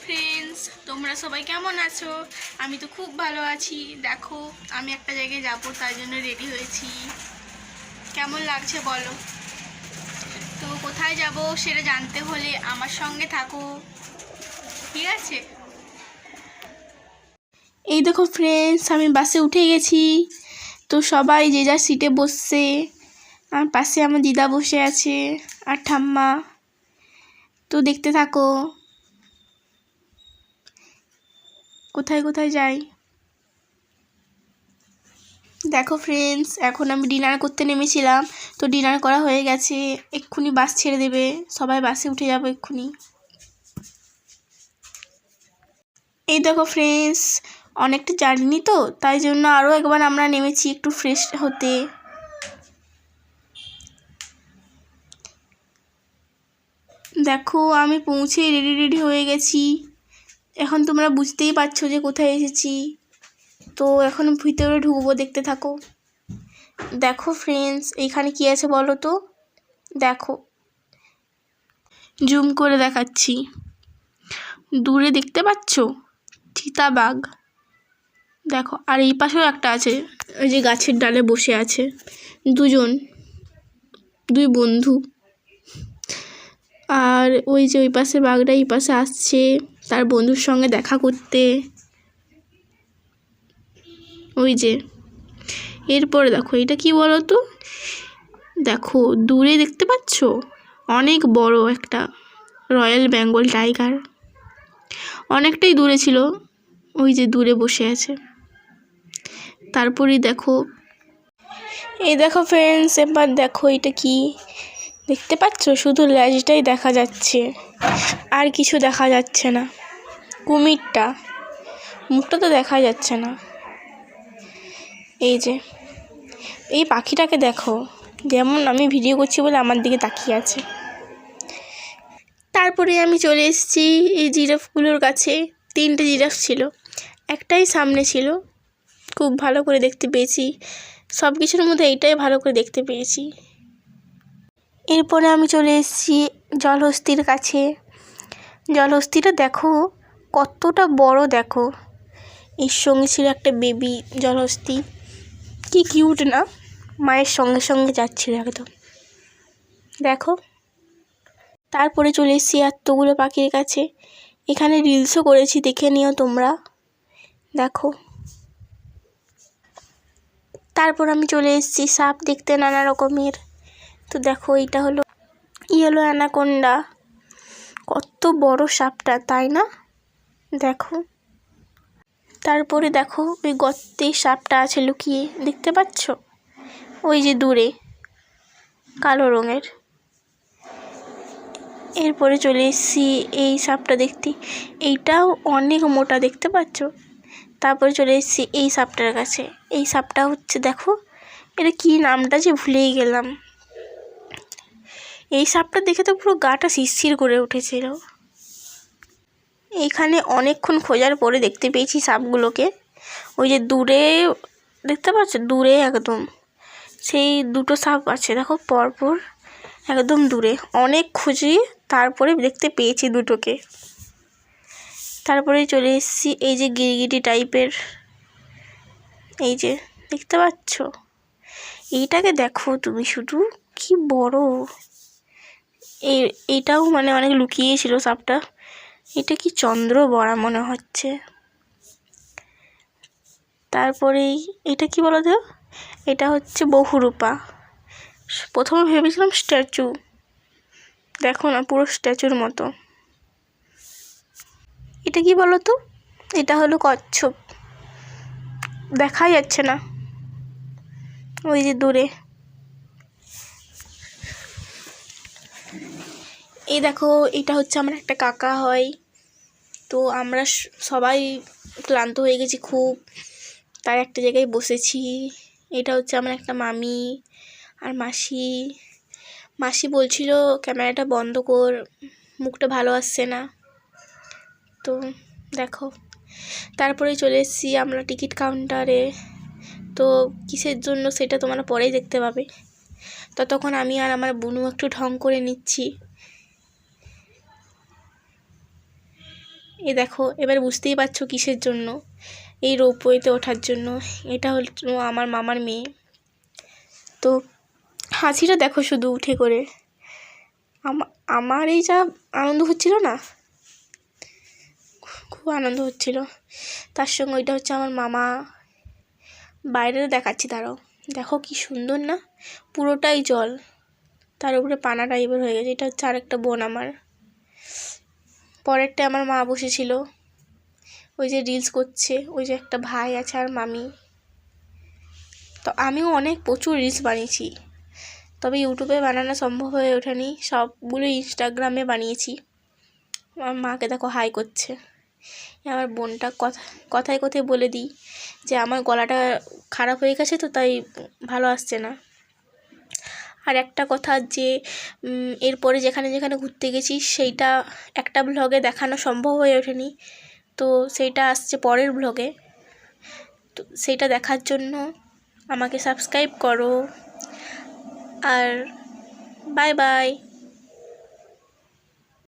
Friends, তোমরা সবাই কেমন আছো? আমি তো খুব ভালো আছি। দেখো, আমি একটা জায়গায় যাবো, তার জন্য রেডি হয়েছি। কেমন লাগছে বলো? তো কোথায় যাব সেটা জানতে হলে আমার সঙ্গে থাকো, ঠিক আছে? এই দেখো ফ্রেন্ডস, আমি বাসে উঠে গেছি। তো সবাই যে যার সিটে বসছে। আমার পাশে আমার দিদা বসে আছে আর ঠাম্মা। তো দেখতে থাকো কোথায় কোথায় যাই। দেখো ফ্রেন্ডস, এখন আমি ডিনার করতে নেমেছিলাম। তো ডিনার করা হয়ে গেছে, এক্ষুনি বাস ছেড়ে দেবে, সবাই বাসে উঠে যাবো এক্ষুনি। এই দেখো ফ্রেন্ডস, অনেকটা জার্নি তো, তাই জন্য আরও একবার আমরা নেমেছি একটু ফ্রেশ হতে। দেখো, আমি পৌঁছে রেডি হয়ে গেছি। এখন তোমরা বুঝতেই পারছো যে কোথায় এসেছি। তো এখন ভিতরে ঢুকবো, দেখতে থাকো। দেখো ফ্রেন্ডস, এইখানে কি আছে বলো তো? দেখো, জুম করে দেখাচ্ছি। দূরে দেখতে পাচ্ছ চিতাবাঘ। দেখো, আর এই পাশেও একটা আছে, ওই যে গাছের ডালে বসে আছে দুই বন্ধু। আর ওই যে ওই পাশে বাঘটা এই পাশে আসছে তার বন্ধুর সঙ্গে দেখা করতে। ওই যে, এরপরে দেখো এটা কি বলো তো? দেখো, দূরে দেখতে পাচ্ছ অনেক বড় একটা রয়্যাল বেঙ্গল টাইগার। অনেকটাই দূরে ছিল, ওই যে দূরে বসে আছে। তারপরে দেখো, এই দেখো ফ্রেন্ডস, এবার দেখো এটা কি দেখতে পাচ্ছ? শুধু লেজটাই দেখা যাচ্ছে, আর কিছু দেখা যাচ্ছে না। কুমিরটা, মুখটা তো দেখা যাচ্ছে না। এই যে এই পাখিটাকে দেখো, যেমন আমি ভিডিও করছি বলে আমার দিকে তাকিয়ে আছে। তারপরে আমি চলে এসেছি এই জিরাফগুলোর কাছে। 3টে জিরাফ ছিল, একটাই সামনে ছিল। খুব ভালো করে দেখতে পেয়েছি, সব কিছুর মধ্যে এইটাই ভালো করে দেখতে পেয়েছি। এরপরে আমি চলে এসেছি জলহস্তির কাছে। জলহস্তিটা দেখো কতটা বড়, দেখো এর সঙ্গে ছিল একটা বেবি জলহস্তি। কি কিউট না, মায়ের সঙ্গে সঙ্গে যাচ্ছিল একদম। দেখো, তারপরে চলে এসেছি এতগুলো পাখির কাছে। এখানে রিলসও করেছি, দেখে নিও তোমরা। দেখো, তারপর আমি চলে এসেছি সাপ দেখতে নানা রকমের। তো দেখো, এইটা হলো ইয়েলো অ্যানাকোন্ডা। কত বড় সাপটা, তাই না? দেখো, তারপরে দেখো ওই গর্তে সাপটা আছে লুকিয়ে, দেখতে পাচ্ছ? ওই যে দূরে কালো রঙের। এরপরে চলে এসেছি এই সাপটা দেখতে, এইটাও অনেক মোটা, দেখতে পাচ্ছ? তারপরে চলে এসেছি এই সাপটার কাছে। এই সাপটা হচ্ছে, দেখো এটা কি নামটা যে ভুলেই গেলাম। এই সাপটা দেখে তো পুরো গাটা শিরশির করে উঠেছিল। এইখানে অনেকক্ষণ খোঁজার পরে দেখতে পেয়েছি সাপগুলোকে। ওই যে দূরে দেখতে পাচ্ছ, দূরে একদম সেই 2টো সাপ আছে, দেখো পরপর একদম দূরে। অনেক খুঁজি, তারপরে দেখতে পেয়েছি 2টোকে। তারপরে চলে এসেছি এই যে গিরগিটি টাইপের, এই যে দেখতে পাচ্ছ? এইটাকে দেখো তুমি শুধু, কি বড়। এইটাও মানে অনেক লুকিয়েছিল সাপটা। এটা কি চন্দ্রবড়া মনে হচ্ছে। তারপরে এটা কি বলো তো? এটা হচ্ছে বহুরূপা। প্রথমে ভেবেছিলাম স্ট্যাচু, দেখো না পুরো স্ট্যাচুর মতো। এটা কি বলো তো? এটা হলো কচ্ছপ, দেখাই যাচ্ছে না, ওই যে দূরে। এই দেখো, এটা হচ্ছে আমার একটা কাকা হয়। তো আমরা সবাই ক্লান্ত হয়ে গেছি খুব, তাই একটা জায়গায় বসেছি। এটা হচ্ছে আমার একটা মামি আর মাসি। মাসি বলছিল ক্যামেরাটা বন্ধ কর, মুখটা ভালো আসছে না। তো দেখো, তারপরে চলে এসেছি আমরা টিকিট কাউন্টারে। তো কিসের জন্য সেটা তোমরা পরেই দেখতে পাবে। ততক্ষণ আমি আর আমার বুনু একটু ঢং করে নিচ্ছি। এই দেখো, এবার বুঝতেই পারছো কিসের জন্য, এই রোপওয়েতে ওঠার জন্য। এটা হলো আমার মামার মেয়ে। তো হাসিটা দেখো শুধু উঠে করে, আমার এই যা আনন্দ হচ্ছিল না, খুব আনন্দ হচ্ছিল। তার সঙ্গে ওইটা হচ্ছে আমার মামা। বাইরে দেখাচ্ছি, দাঁড়াও, দেখো কি সুন্দর না, পুরোটাই জল, তার উপরে পানা টাইপের হয়ে গেছে। এটা হচ্ছে আরেকটা বোন আমার। পরেরটা আমার মা বসেছিল, ওই যে রিলস করছে, ওই যে একটা ভাই আছে আর মামি। তো আমিও প্রচুর রিলস বানিয়েছি, তবে ইউটিউবে বানানো সম্ভব হয়ে ওঠেনি, সবগুলো ইনস্টাগ্রামে বানিয়েছি। আমার মাকে দেখো হাই করছে। আমার বোনটা কথায় কথায় বলে দিই যে আমার গলাটা খারাপ হয়ে গেছে, তো তাই ভালো আসছে না। আর একটা কথা, যে এরপরে যেখানে যেখানে ঘুরতে গেছি সেইটা একটা ব্লগে দেখানো সম্ভব হয়ে ওঠেনি, তো সেইটা আসছে পরের ব্লগে। তো সেইটা দেখার জন্য আমাকে সাবস্ক্রাইব করো। আর বাই বাই।